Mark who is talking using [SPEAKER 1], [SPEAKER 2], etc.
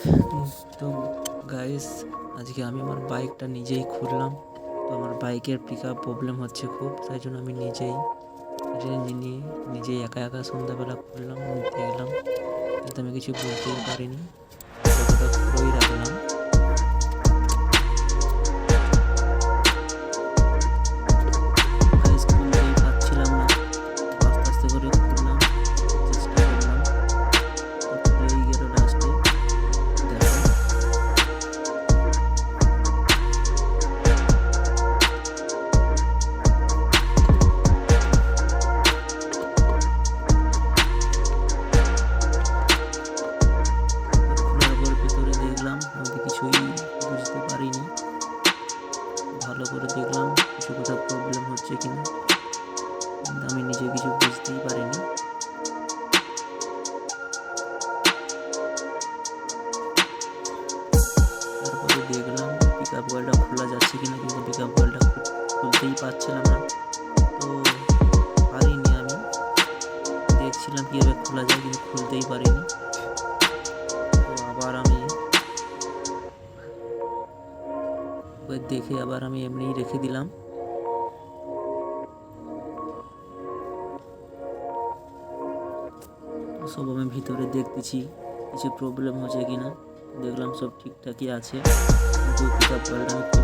[SPEAKER 1] তো গাইস, আজকে আমি আমার বাইকটা নিজেই খুললাম। তো আমার বাইকের পিকআপ প্রবলেম হচ্ছে খুব, তাই জন্য আমি নিজেই রেঞ্জ নিয়ে নিজেই একা একা সন্ধ্যাবেলা খুললাম, দেখলাম, কিন্তু আমি কিছু বলতেই পারিনি, যতটা খুলেই রাখলাম। গাইস, খুলতেই পারছিলাম না, আস্তে আস্তে করে খুললাম, চেষ্টা করলাম, তো খুলেই গেল লাস্টে। দেখো, খোলার পর ভেতরে দেখলাম, আমি কিছুই বুঝতে পারিনি। ভালো করে দেখলাম কিছু কোথাও প্রবলেম হচ্ছে কিনা, কিন্তু আমি নিজে কিছু বুঝতেই পারিনি। তারপরে দেখলাম পিকআপ কয়েলটা খোলা যাচ্ছে কিনা, কিন্তু পিকআপ কয়েলটা খুলতেই পারছিলাম না। তো পারিনি, আমি দেখছিলাম কীভাবে খোলা যায়, কিন্তু খুলতেই পারিনি। তো আবার আমি দেখে আবার আমি এমনিই রেখে দিলাম। সব আমি ভিতরে দেখতেছি কিছু প্রবলেম হচ্ছে কিনা, দেখলাম সব ঠিকঠাকই আছে, কিন্তু পিকআপ কয়েলটা আমি